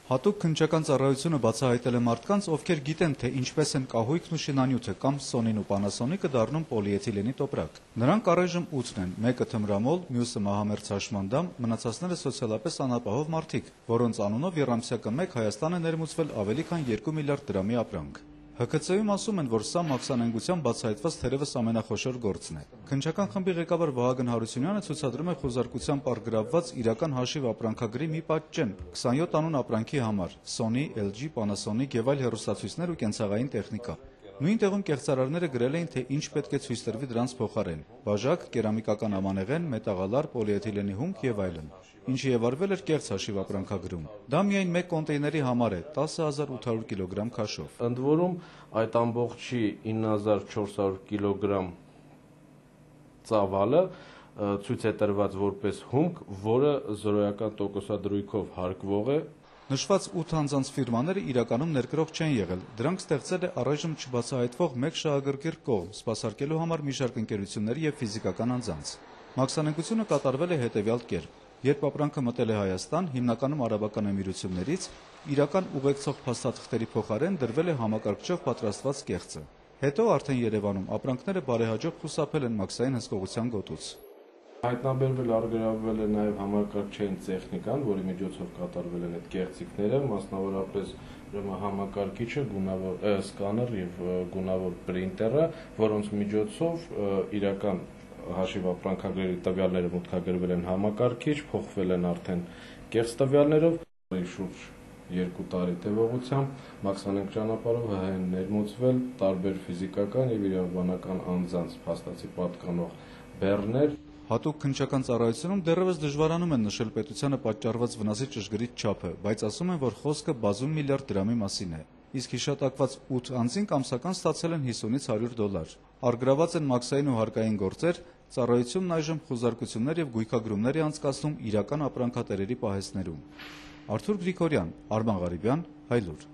Հատուկ քննչական ծառայությունը բացահայտել է մարդկանց, ովքեր գիտեն, թե ինչպես են կահույքն ու շինանյութը կամ Սոնին ու Պանասոնիկը դառնում պոլիէթիլենի տոպրակ։ Նրանք առայժմ 8-ն են, մեկը թմրամոլ, մյուսը մահամերձ հաշմանդամ, մնացածները սոցիալապես անապահով մարդիկ, որոնց անունով եռամսյակը մեկ Հայաստան է ներմուծվել ավելի քան 2 միլիարդ դրամի ապրանք։ ՀԿՑ-ում ասում են, որ սա մաքսանենգությամբ բացահայտված թերևս ամենախոշոր գործն է։ Քննչական խմբի ղեկավար Վահագն Հարությունյանը ցուցադրում է խոզարկությամբ առգրավված իրական հաշիվ ապրանքագրի մի պատճեն 27 անուն ապրանքի համար՝ Sony, LG, Panasonic եւ այլ հեռուստացույցներ ու կենցաղային տեխնիկա։ Նույն տեղում կեղծարարները գրել էին, թե ինչ պետք է ցույց տրվի դրանց փոխարեն՝ բաժակ, կերամիկական ամանեղեն, մետաղալար, պոլիէթիլենի հումք եւ այլն, ինչը եւ արվել էր կեղծ հաշիվ ապրանքագրում։ Դա միայն մեկ կոնտեյների համար է 10800 կիլոգրամ քաշով։ Ընդ որում այդ ամբողջի 9400 կիլոգրամ ծավալը ցույց է տրված որպես հումք, որը 0% դրույքով հարկվող է։ Նշված 8 անձանց ֆիրմաները իրականում ներկրող չեն եղել, դրանք ստեղծել է առայժմ չբացահայտվող մեկ շահագրգիռ կողմ՝ սպասարկելու համար մի շարք ընկերությունների եւ ֆիզիկական անձանց։ Մաքսանենգությունը կատարվել է հետեւյալ կերպ. Երբ ապրանքը մտել է Հայաստան, հիմնականում Արաբական Էմիրություններից, իրական ուղեկցող փաստաթղթերի փոխարեն դրվել է համակարգչով պատրաստված կեղծը։ Հետո արդեն Երևանում ապրանքները բարեհաջող խուսափել են մաքսային հսկողության գոտուց։ Հայտնաբերվել առգրավվել է նաև համակարգչային տեխնիկան, որի միջոցով կատարվել են այդ կեղծիքները, մասնավորապես համակարգիչը, սկաներ եւ գունավոր պրինտերը, որոնց միջոցով իրական հաշիվ ապրանքագրերի տվյալները մուտքագրվել են համակարգիչ, փոխվել են արդեն կեղծ տվյալներով, շուրջ 2 տարի տևողությամբ մաքսանենգ ճանապարհով ՀՀ-ն ներմուծվել տարբեր ֆիզիկական եւ իրավաբանական անձանց փաստացի պատկանող բեռներ։ Հատուկ քննչական ծառայությունում դեռևս դժվարանում են նշել պետությանը պատճառված վնասի ճշգրիտ չափը, բայց ասում են, որ խոսքը բազում միլիարդ դրամի մասին է։ Իսկ հիշատակված 8 անձինք ամսական ստացել են $50-100 $։ Առգրաված են մաքսային ու հարկային գործեր, ծառայությունն այժմ խոզարկություններ եւ գույքագրումներ է անցկացնում իրական ապրանքատերերի պահեստներում։ Արթուր Գրիգորյան, Արման Ղարիբյան, Հայլուր։